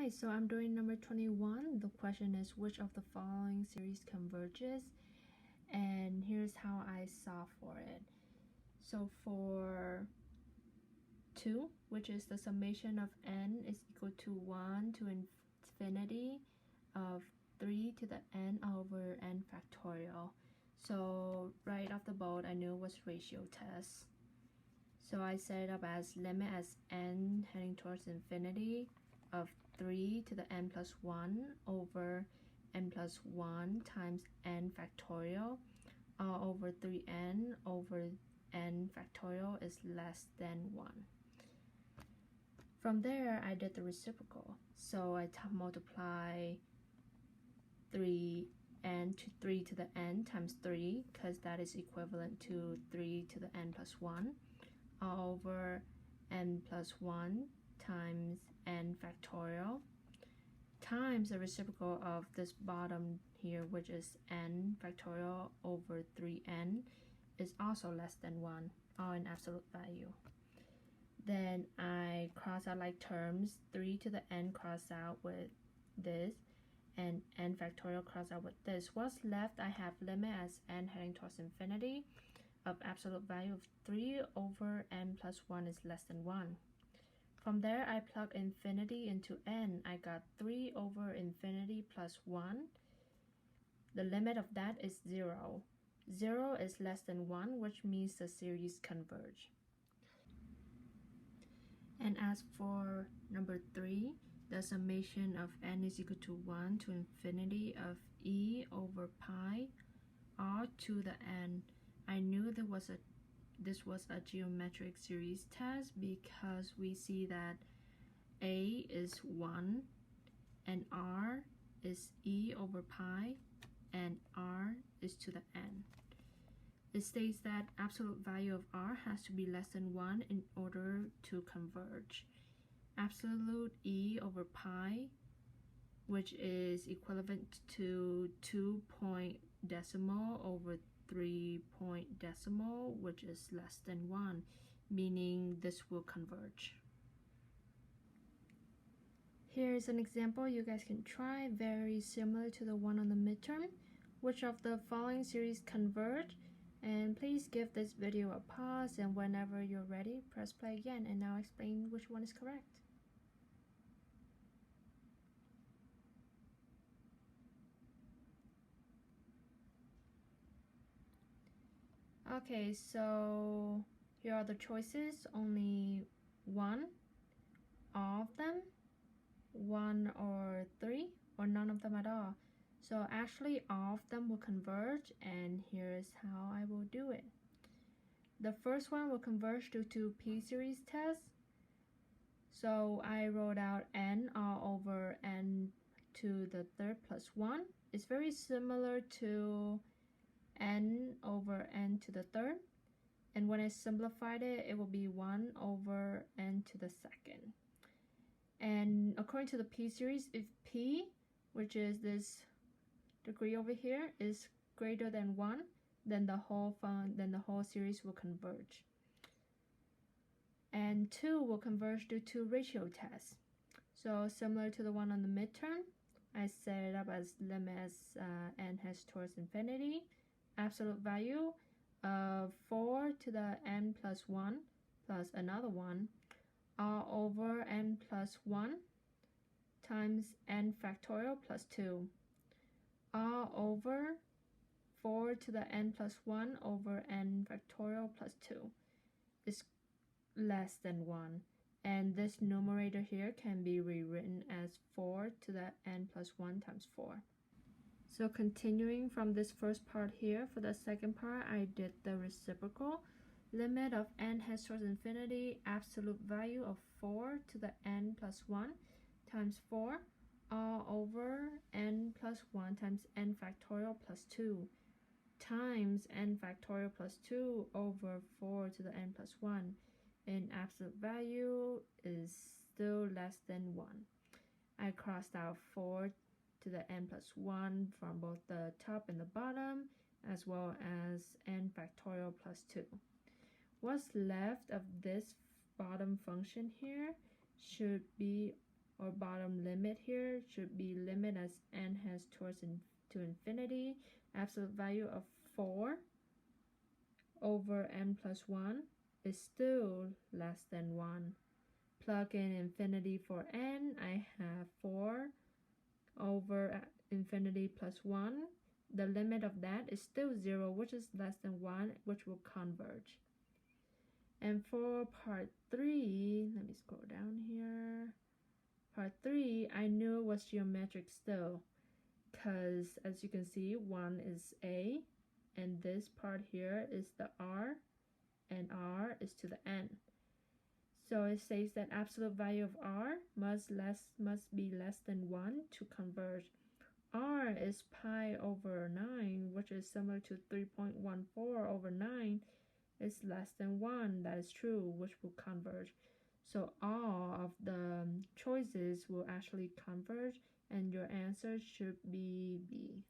Hi, so I'm doing number 21. The question is which of the following series converges? And here's how I solve for it. So for 2, which is the summation of n is equal to 1 to infinity of 3 to the n over n factorial. So right off the boat, I knew it was ratio test. So I set it up as limit as n heading towards infinity of 3 to the n plus 1 over n plus 1 times n factorial all over 3n over n factorial is less than 1. From there, I did the reciprocal. So I multiply 3n to 3 to the n times 3, because that is equivalent to 3 to the n plus 1, all over n plus 1 times n factorial times the reciprocal of this bottom here, which is n factorial over 3n, is also less than 1, all in absolute value. Then I cross out like terms, 3 to the n cross out with this, and n factorial cross out with this. What's left, I have limit as n heading towards infinity of absolute value of 3 over n plus 1 is less than 1. From there, I plug infinity into n. I got 3 over infinity plus 1. The limit of that is 0. 0 is less than 1, which means the series converge. And as for number 3, the summation of n is equal to 1 to infinity of e over pi r to the n. I knew this was a geometric series test because we see that a is 1 and r is e over pi and r is to the n. It states that absolute value of r has to be less than 1 in order to converge. Absolute e over pi, which is equivalent to 2 point decimal over 3 point decimal, which is less than 1, meaning this will converge. Here's an example you guys can try, very similar to the one on the midterm. Which of the following series converge? And please give this video a pause, and whenever you're ready, press play again, and now explain which one is correct. Okay, so here are the choices. Only 1, all of them, 1 or 3, or none of them at all. So actually all of them will converge, and here's how I will do it. The first one will converge due to p-series test. So I wrote out n all over n to the third plus 1. It's very similar to n over n to the third, and when I simplified it, it will be 1 over n to the second. And according to the p-series, if p, which is this degree over here, is greater than 1, then the whole series will converge. And 2 will converge due to ratio test. So similar to the one on the midterm, I set it up as limit as n heads towards infinity, absolute value of 4 to the n plus 1 plus another 1 all over n plus 1 times n factorial plus 2 all over 4 to the n plus 1 over n factorial plus 2 is less than 1. And this numerator here can be rewritten as 4 to the n plus 1 times 4. So continuing from this first part here, for the second part, I did the reciprocal. Limit of n heads towards infinity, absolute value of 4 to the n plus 1 times 4 all over n plus 1 times n factorial plus 2 times n factorial plus 2 over 4 to the n plus 1. And absolute value is still less than 1. I crossed out 4 to the n plus 1 from both the top and the bottom, as well as n factorial plus 2. What's left of this bottom function here should be or bottom limit here should be limit as n has towards to infinity. Absolute value of 4 over n plus 1 is still less than 1. Plug in infinity for n. I have 4 over infinity plus 1. The limit of that is still 0, which is less than 1, which will converge. And for part 3, let me scroll down here. Part 3, I knew it was geometric still, because as you can see, 1 is a, and this part here is the r, and r is to the n. So it says that absolute value of r must be less than 1 to converge. R is pi over 9, which is similar to 3.14 over 9, is less than 1. That is true, which will converge. So all of the choices will actually converge, and your answer should be B.